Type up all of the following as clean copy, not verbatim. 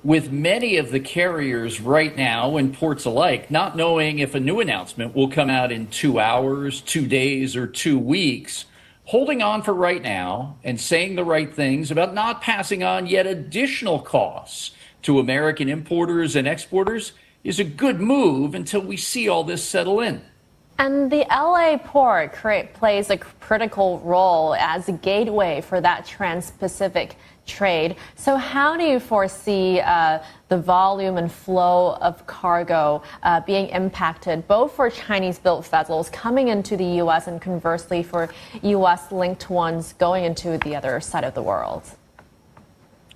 with many of the carriers right now in ports alike not knowing if a new announcement will come out in 2 hours, 2 days, or 2 weeks, holding on for right now and saying the right things about not passing on yet additional costs to American importers and exporters is a good move until we see all this settle in. And the LA port plays a critical role as a gateway for that trans-Pacific trade. So how do you foresee the volume and flow of cargo being impacted, both for Chinese-built vessels coming into the U.S. and conversely for U.S.-linked ones going into the other side of the world?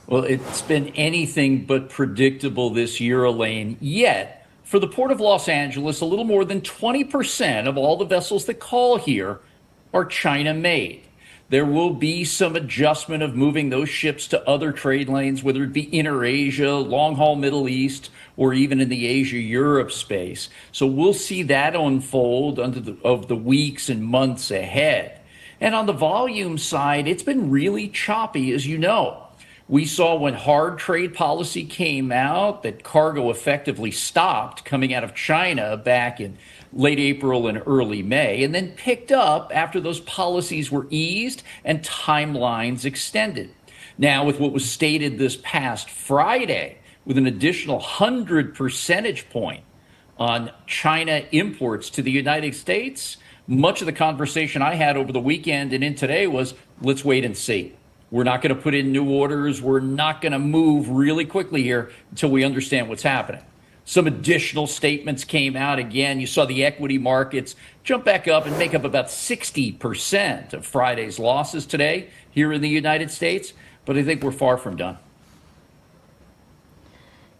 Well, it's been anything but predictable this year, Elaine, yet for the Port of Los Angeles, a little more than 20% of all the vessels that call here are China-made. There will be some adjustment of moving those ships to other trade lanes, whether it be inter-Asia, long-haul Middle East, or even in the Asia-Europe space. So we'll see that unfold over the weeks and months ahead. And on the volume side, it's been really choppy, as you know. We saw when hard trade policy came out that cargo effectively stopped coming out of China back in late April and early May, and then picked up after those policies were eased and timelines extended. Now, with what was stated this past Friday, with an additional 100 percentage point on China imports to the United States, much of the conversation I had over the weekend and in today was, let's wait and see. We're not going to put in new orders. We're not going to move really quickly here until we understand what's happening. Some additional statements came out. Again, you saw the equity markets jump back up and make up about 60% of Friday's losses today here in the United States. But I think we're far from done.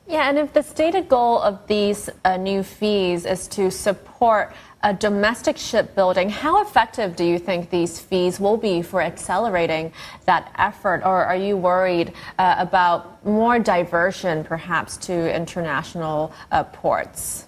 Yeah, and if the stated goal of these new fees is to support domestic shipbuilding, how effective do you think these fees will be for accelerating that effort? Or are you worried about more diversion, perhaps, to international ports?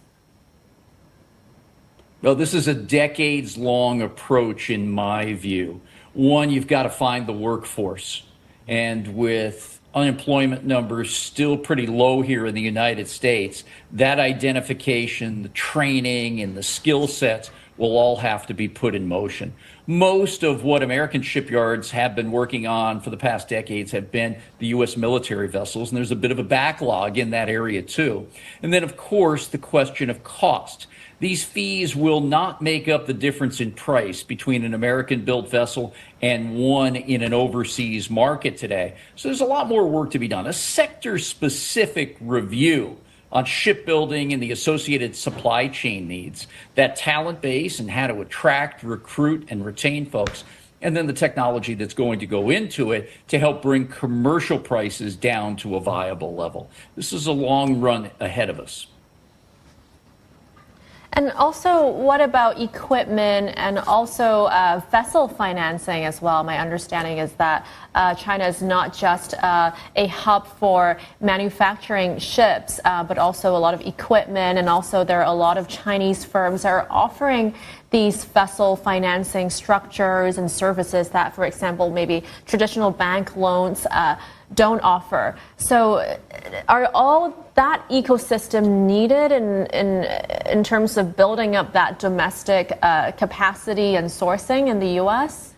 Well, this is a decades-long approach, in my view. One, you've got to find the workforce. And with unemployment numbers still pretty low here in the United States, that identification, the training, and the skill sets will all have to be put in motion. Most of what American shipyards have been working on for the past decades have been the U.S. military vessels, and there's a bit of a backlog in that area too. And then, of course, the question of cost. These fees will not make up the difference in price between an American-built vessel and one in an overseas market today. So there's a lot more work to be done. A sector-specific review on shipbuilding and the associated supply chain needs, that talent base and how to attract, recruit, and retain folks, and then the technology that's going to go into it to help bring commercial prices down to a viable level. This is a long run ahead of us. And also, what about equipment and also vessel financing as well? My understanding is that China is not just a hub for manufacturing ships, but also a lot of equipment. And also, there are a lot of Chinese firms that are offering these vessel financing structures and services that, for example, maybe traditional bank loans don't offer. So are all that ecosystem needed in terms of building up that domestic capacity and sourcing in the U.S.?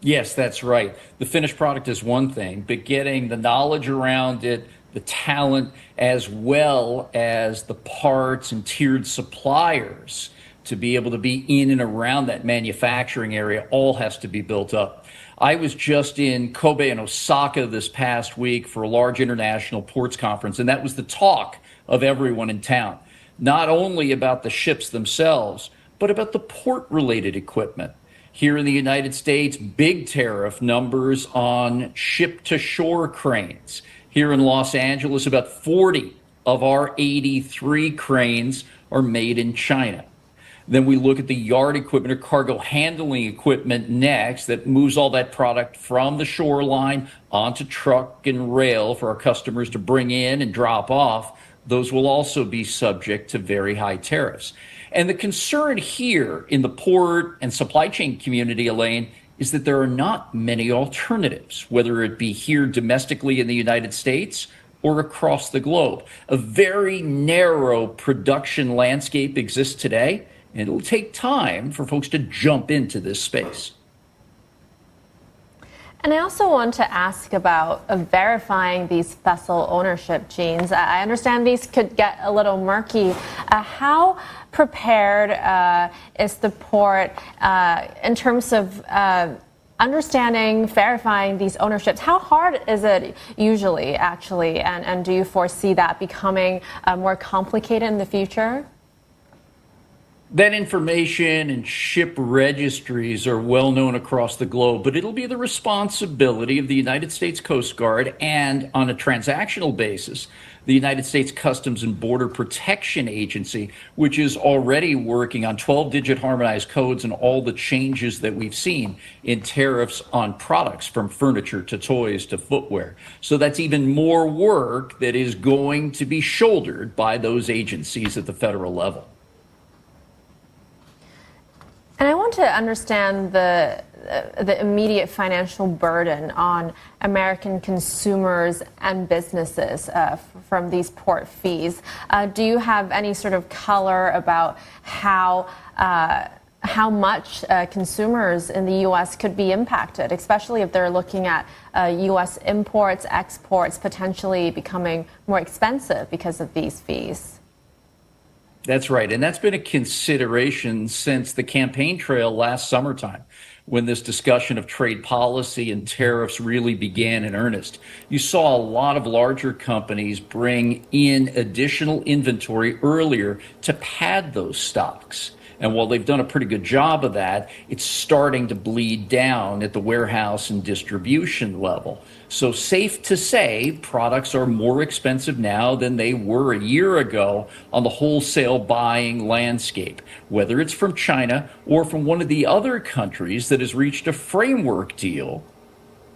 Yes, that's right. The finished product is one thing, but getting the knowledge around it, the talent, as well as the parts and tiered suppliers to be able to be in and around that manufacturing area all has to be built up. I was just in Kobe and Osaka this past week for a large international ports conference, and that was the talk of everyone in town, not only about the ships themselves, but about the port-related equipment. Here in the United States, big tariff numbers on ship-to-shore cranes. Here in Los Angeles, about 40 of our 83 cranes are made in China. Then we look at the yard equipment or cargo handling equipment next that moves all that product from the shoreline onto truck and rail for our customers to bring in and drop off. Those will also be subject to very high tariffs. And the concern here in the port and supply chain community, Elaine, is that there are not many alternatives, whether it be here domestically in the United States or across the globe. A very narrow production landscape exists today, and it'll take time for folks to jump into this space. And I also want to ask about verifying these vessel ownership genes. I understand these could get a little murky. How prepared is the port in terms of understanding, verifying these ownerships? How hard is it usually, actually? And do you foresee that becoming more complicated in the future? That information and ship registries are well known across the globe, but it'll be the responsibility of the United States Coast Guard and, on a transactional basis, the United States Customs and Border Protection Agency, which is already working on 12-digit harmonized codes and all the changes that we've seen in tariffs on products from furniture to toys to footwear. So that's even more work that is going to be shouldered by those agencies at the federal level. And I want to understand the immediate financial burden on American consumers and businesses from these port fees. Do you have any sort of color about how much consumers in the U.S. could be impacted, especially if they're looking at U.S. imports, exports potentially becoming more expensive because of these fees? That's right. And that's been a consideration since the campaign trail last summertime, when this discussion of trade policy and tariffs really began in earnest. You saw a lot of larger companies bring in additional inventory earlier to pad those stocks. And while they've done a pretty good job of that, it's starting to bleed down at the warehouse and distribution level. So safe to say, products are more expensive now than they were a year ago on the wholesale buying landscape, whether it's from China or from one of the other countries that has reached a framework deal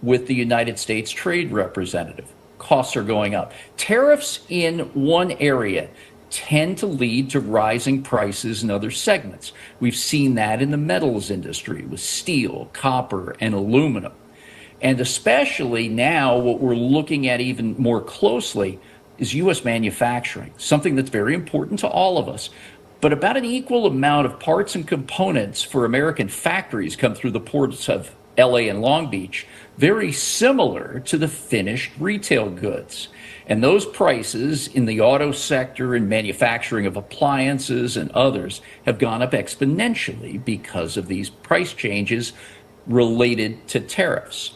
with the United States Trade Representative. Costs are going up. Tariffs in one area tend to lead to rising prices in other segments. We've seen that in the metals industry with steel, copper, and aluminum. And especially now, what we're looking at even more closely is U.S. manufacturing, something that's very important to all of us. But about an equal amount of parts and components for American factories come through the ports of LA and Long Beach, very similar to the finished retail goods. And those prices in the auto sector and manufacturing of appliances and others have gone up exponentially because of these price changes related to tariffs.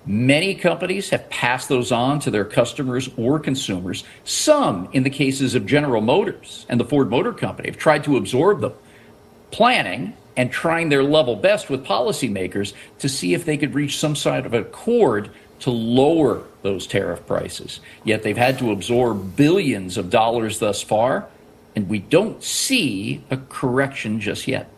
Many companies have passed those on to their customers or consumers. Some, in the cases of General Motors and the Ford Motor Company, have tried to absorb them, planning and trying their level best with policymakers to see if they could reach some sort of accord to lower those tariff prices. Yet they've had to absorb billions of dollars thus far, and we don't see a correction just yet.